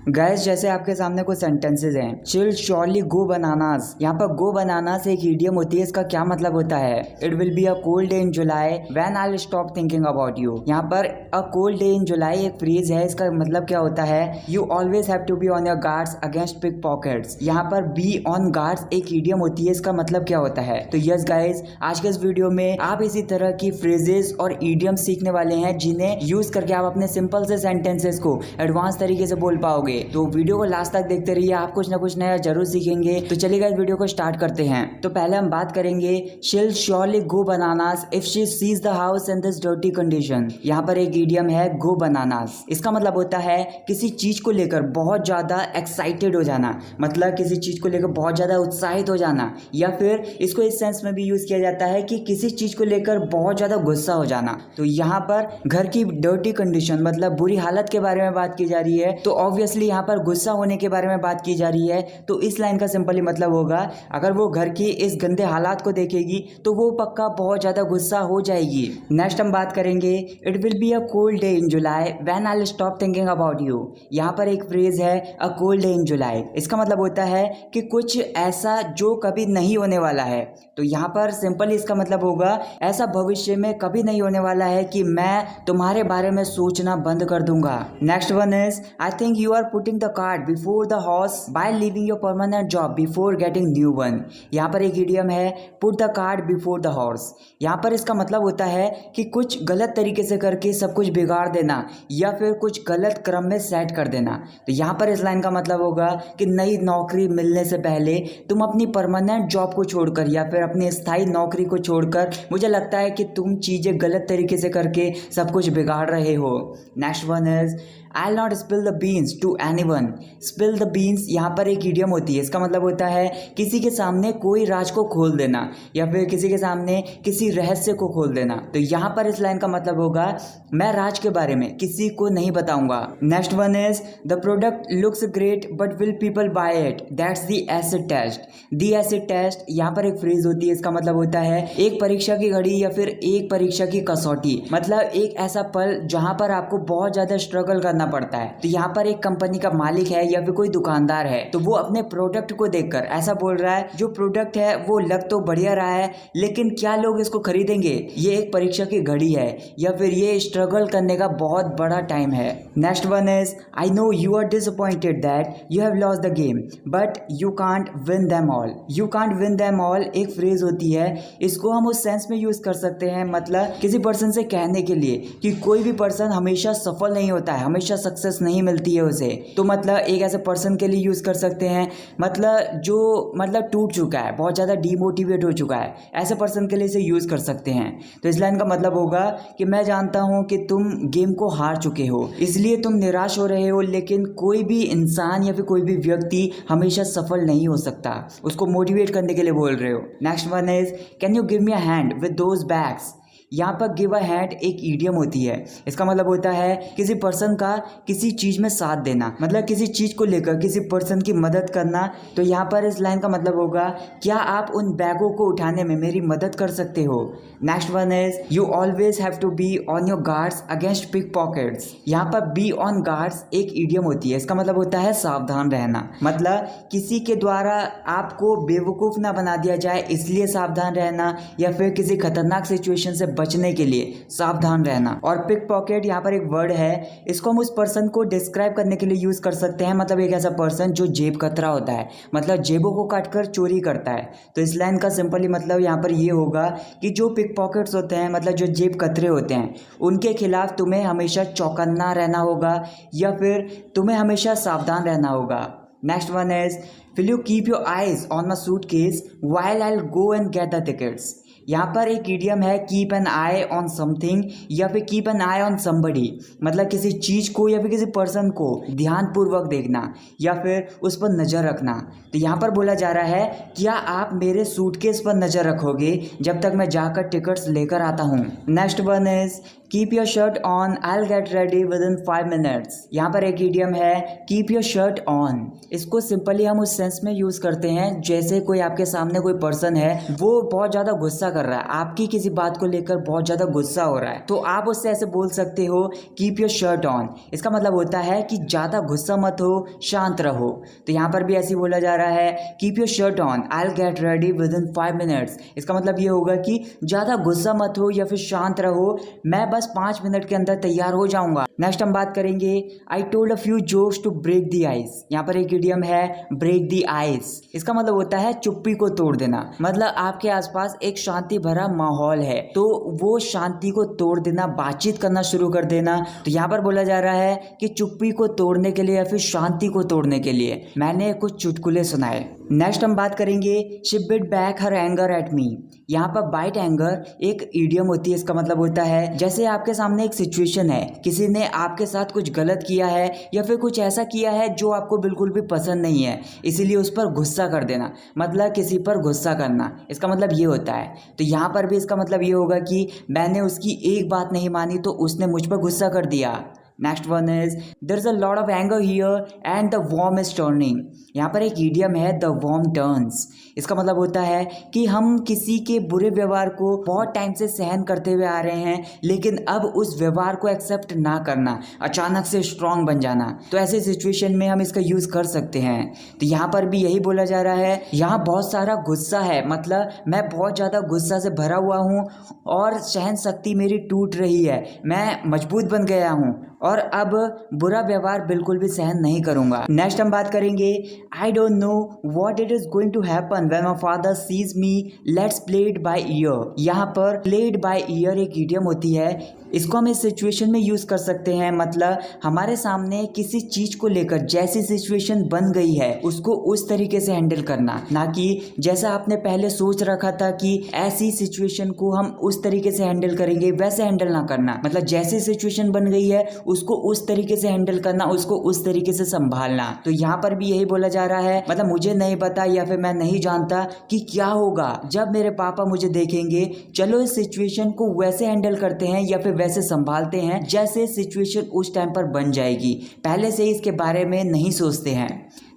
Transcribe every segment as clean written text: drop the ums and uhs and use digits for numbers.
Guys जैसे आपके सामने कुछ सेंटेंसेस हैं। चिल श्योरली गो बनानास। यहाँ पर गो बनानास एक इडियम होती है। इसका क्या मतलब होता है? It will be a cold day in July when I will stop thinking about you. यहाँ पर अ कोल्ड डे इन जुलाई एक फ्रेज है। इसका मतलब क्या होता है? You always have to be on your guards against pick pockets. यहाँ पर बी ऑन गार्ड्स एक इडियम होती है। इसका मतलब क्या होता है? तो यस गाइस, आज के इस वीडियो में आप इसी तरह की फ्रेजेस और इडियम सीखने वाले हैं जिन्हें यूज करके आप अपने सिंपल से सेंटेंसेस को एडवांस तरीके से बोल पाओगे। तो वीडियो को लास्ट तक देखते रहिए, आप कुछ ना कुछ नया जरूर सीखेंगे। तो चलिए इस वीडियो को स्टार्ट करते हैं। तो पहले हम बात करेंगे शील surely go bananas if she sees the house in this dirty condition. यहाँ पर एक इडियम है गो बनानास। इसका मतलब होता है किसी चीज को लेकर बहुत ज्यादा एक्साइटेड हो जाना, मतलब किसी चीज को लेकर बहुत ज्यादा उत्साहित हो जाना, या फिर इसको इस सेंस में भी यूज किया जाता है कि किसी चीज को लेकर बहुत ज्यादा गुस्सा हो जाना। तो यहाँ पर घर की डर्टी कंडीशन मतलब बुरी हालत के बारे में बात की जा रही है, तो ऑब्वियसली यहाँ पर गुस्सा होने के बारे में बात की जा रही है। तो इस लाइन का सिंपली मतलब होगा, अगर वो घर की इस गंदे हालात को देखेगी तो वो पक्का बहुत ज्यादा गुस्सा हो जाएगी। नेक्स्ट हम बात करेंगे it will be a cold day in July when I will stop thinking about you. यहाँ पर एक फ्रेज है अ कोल्ड डे इन जुलाई। इसका मतलब होता है कि कुछ ऐसा जो कभी नहीं होने वाला है। तो यहाँ पर सिंपली इसका मतलब होगा ऐसा भविष्य में कभी नहीं होने वाला है कि मैं तुम्हारे बारे में सोचना बंद कर दूंगा। Next one is I think you are putting the cart before the horse by leaving your permanent job before getting new one. यहाँ पर एक इडियम है put the cart before the horse. यहाँ पर इसका मतलब होता है कि कुछ गलत तरीके से करके सब कुछ बिगाड़ देना या फिर कुछ गलत क्रम में सेट कर देना। तो यहाँ पर इस लाइन का मतलब होगा कि नई नौकरी मिलने से पहले तुम अपनी परमानेंट जॉब को छोड़कर या फिर अपनी स्थायी नौकरी को छोड़कर मुझे लगता है कि तुम चीजें गलत तरीके से करके सब कुछ बिगाड़ रहे हो। Next one is I'll not spill the beans to anyone. Spill the beans यहाँ पर एक इडियम होती है। इसका मतलब होता है किसी के सामने कोई राज को खोल देना या फिर किसी के सामने किसी रहस्य को खोल देना। तो यहाँ पर इस लाइन का मतलब होगा मैं राज के बारे में किसी को नहीं बताऊंगा। Next one is the product looks great but will people buy it, that's the acid test. The acid test यहाँ पर एक फ्रेज होती है। इसका मतलब होता है एक परीक्षा की घड़ी या फिर एक परीक्षा की कसौटी, मतलब एक ऐसा पल जहाँ पर आपको बहुत ज्यादा स्ट्रगल करना पड़ता है। तो यहाँ पर एक कंपनी का मालिक है या फिर कोई दुकानदार है, तो वो अपने प्रोडक्ट को देखकर ऐसा बोल रहा है जो प्रोडक्ट है वो लग तो बढ़िया रहा है लेकिन क्या लोग इसको खरीदेंगे? ये एक परीक्षा की घड़ी है या फिर ये स्ट्रगल करने का बहुत बड़ा टाइम है। Next one is I know you are disappointed that you have lost the game but you can't win them all. You can't win them all एक फ्रेज होती है। इसको हम उस सेंस में यूज कर सकते हैं, मतलब किसी पर्सन से कहने के लिए कि कोई भी पर्सन हमेशा सफल नहीं होता है, हमेशा सक्सेस नहीं मिलती है उसे। तो मतलब एक ऐसे पर्सन के लिए यूज कर सकते हैं, मतलब जो मतलब टूट चुका है, बहुत ज्यादा डीमोटिवेट हो चुका है, ऐसे पर्सन के लिए इसे यूज कर सकते हैं। तो इस लाइन का मतलब होगा कि मैं जानता हूं कि तुम गेम को हार चुके हो इसलिए तुम निराश हो रहे हो, लेकिन कोई भी इंसान या फिर कोई भी व्यक्ति हमेशा सफल नहीं हो सकता, उसको मोटिवेट करने के लिए बोल रहे हो। Next one is can you give me a hand with those bags. यहाँ पर गिव अ हैंड एक इडियम होती है। इसका मतलब होता है किसी पर्सन का किसी चीज में साथ देना, मतलब किसी चीज को लेकर किसी पर्सन की मदद करना। तो यहाँ पर इस लाइन का मतलब होगा क्या आप उन बैगों को उठाने में मेरी मदद कर सकते हो। Next one is you always have to be on your guards against pick pockets. यहाँ पर बी ऑन गार्ड्स एक इडियम होती है। इसका मतलब होता है सावधान रहना, मतलब किसी के द्वारा आपको बेवकूफ ना बना दिया जाए इसलिए सावधान रहना, या फिर किसी खतरनाक सिचुएशन से बचने के लिए सावधान रहना। और पिक पॉकेट यहाँ पर एक वर्ड है, इसको हम उस पर्सन को डिस्क्राइब करने के लिए यूज कर सकते हैं, मतलब एक ऐसा पर्सन जो जेब कतरा होता है, मतलब जेबों को काटकर चोरी करता है। तो इस लाइन का सिंपली मतलब यहाँ पर ये होगा कि जो पिक पॉकेट्स होते हैं, मतलब जो जेब कतरे होते हैं, उनके खिलाफ तुम्हें हमेशा चौकन्ना रहना होगा या फिर तुम्हें हमेशा सावधान रहना होगा। Next one is will you keep your eyes on my suitcase while I will go and get the tickets. यहाँ पर एक इडियम है keep an I on something या फिर keep an I on somebody, मतलब किसी चीज को या फिर किसी पर्सन को ध्यानपूर्वक देखना या फिर उस पर नजर रखना। तो यहाँ पर बोला जा रहा है क्या आप मेरे सूटकेस पर नजर रखोगे जब तक मैं जाकर टिकट्स लेकर आता हूँ। Next one is keep your shirt on I will get ready with in 5 minutes. यहाँ पर एक इडियम है कीप योर शर्ट ऑन। इसको सिंपली हम उस सेंस में यूज करते हैं जैसे कोई आपके सामने कोई पर्सन है वो बहुत ज्यादा गुस्सा कर रहा है, आपकी किसी बात को लेकर बहुत ज्यादा गुस्सा हो रहा है, तो आप उससे ऐसे बोल सकते हो कीप योर शर्ट ऑन। इसका मतलब होता है कि ज्यादा गुस्सा मत हो, शांत रहो। तो यहाँ पर भी ऐसे बोला जा रहा है keep your shirt on, I will get ready with in 5 minutes. इसका मतलब ये होगा कि ज्यादा गुस्सा मत हो या फिर शांत रहो, मैं बस 5 मिनट के अंदर तैयार हो जाऊंगा। नेक्स्ट हम बात करेंगे I told a few jokes to break the ice. यहाँ पर एक इडियम है ब्रेक द आइस। इसका मतलब होता है चुप्पी को तोड़ देना। मतलब आपके आसपास एक शांति भरा माहौल है तो वो शांति को तोड़ देना, बातचीत करना शुरू कर देना। तो यहाँ पर बोला जा रहा है कि चुप्पी को तोड़ने के लिए या फिर शांति को तोड़ने के लिए मैंने कुछ चुटकुले सुनाए। नेक्स्ट हम बात करेंगे she bit back her anger at me. यहाँ पर बाइट एंगर एक इडियम होती है। इसका मतलब होता है जैसे आपके सामने एक सिचुएशन है, किसी ने आपके साथ कुछ गलत किया है या फिर कुछ ऐसा किया है जो आपको बिल्कुल भी पसंद नहीं है, इसीलिए उस पर गुस्सा कर देना, मतलब किसी पर गुस्सा करना। इसका मतलब ये होता है। तो यहाँ पर भी इसका मतलब ये होगा कि मैंने उसकी एक बात नहीं मानी तो उसने मुझ पर गुस्सा कर दिया। Next one is there is a lot of anger here and the worm is turning. यहाँ पर एक इडियम है द वॉर्म टर्न्स। इसका मतलब होता है कि हम किसी के बुरे व्यवहार को बहुत टाइम से सहन करते हुए आ रहे हैं, लेकिन अब उस व्यवहार को एक्सेप्ट ना करना, अचानक से स्ट्रांग बन जाना। तो ऐसे सिचुएशन में हम इसका यूज कर सकते हैं। तो यहाँ पर भी यही बोला जा रहा है, यहाँ बहुत सारा गुस्सा है, मतलब मैं बहुत ज्यादा गुस्सा से भरा हुआ हूँ और सहन शक्ति मेरी टूट रही है, मैं मजबूत बन गया हूँ और अब बुरा व्यवहार बिल्कुल भी सहन नहीं करूंगा। नेक्स्ट हम बात करेंगे I don't know what it is going to happen when my father sees me, let's play it by ear. यहाँ पर प्ले इट बाय ईयर एक इडियम होती है, इसको हम इस सिचुएशन में यूज कर सकते हैं। मतलब हमारे सामने किसी चीज को लेकर जैसी सिचुएशन बन गई है उसको उस तरीके से हैंडल करना, ना कि जैसा आपने पहले सोच रखा था कि ऐसी सिचुएशन को हम उस तरीके से हैंडल करेंगे वैसे हैंडल ना करना। मतलब जैसी सिचुएशन बन गई है उसको उस तरीके से हैंडल करना, उसको उस तरीके से संभालना। तो यहाँ पर भी यही बोला जा रहा है, मतलब मुझे नहीं पता या फिर मैं नहीं जानता कि क्या होगा जब मेरे पापा मुझे देखेंगे, चलो इस सिचुएशन को वैसे हैंडल करते हैं या फिर वैसे संभालते हैं जैसे सिचुएशन उस टाइम पर बन जाएगी, पहले से ही इसके बारे में नहीं सोचते हैं।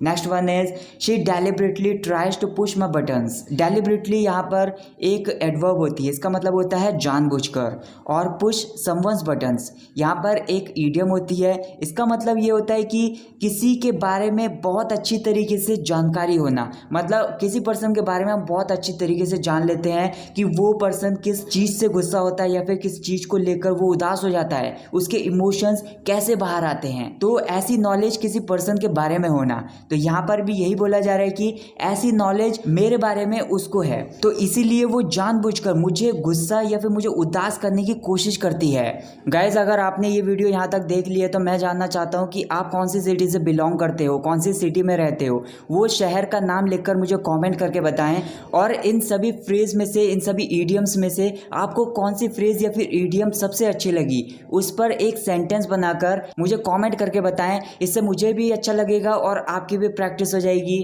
Next one is she deliberately tries to push my buttons. Deliberately यहाँ पर एक एडवर्ब होती है, इसका मतलब होता है जानबूझकर, और पुश समवन्स बटन्स यहाँ पर एक इडियम होती है। इसका मतलब ये होता है कि किसी के बारे में बहुत अच्छी तरीके से जानकारी होना, मतलब किसी पर्सन के बारे में हम बहुत अच्छी तरीके से जान लेते हैं कि वो पर्सन किस चीज़ से गुस्सा होता है या फिर किस चीज़ को लेकर वो उदास हो जाता है, उसके इमोशंस कैसे बाहर आते हैं। तो ऐसी नॉलेज किसी पर्सन के बारे में होना, तो यहाँ पर भी यही बोला जा रहा है कि ऐसी नॉलेज मेरे बारे में उसको है, तो इसीलिए वो जानबूझकर मुझे गुस्सा या फिर मुझे उदास करने की कोशिश करती है। गाइज अगर आपने ये वीडियो यहाँ तक देख लिया तो मैं जानना चाहता हूँ कि आप कौन सी सिटी से बिलोंग करते हो, कौन सी सिटी में रहते हो, वो शहर का नाम लिखकर मुझे कॉमेंट करके बताएं। और इन सभी फ्रेज में से, इन सभी ईडियम्स में से आपको कौन सी फ्रेज या फिर ईडियम सबसे अच्छी लगी, उस पर एक सेंटेंस बनाकर मुझे कमेंट करके बताएं। इससे मुझे भी अच्छा लगेगा और आपकी भी प्रैक्टिस हो जाएगी।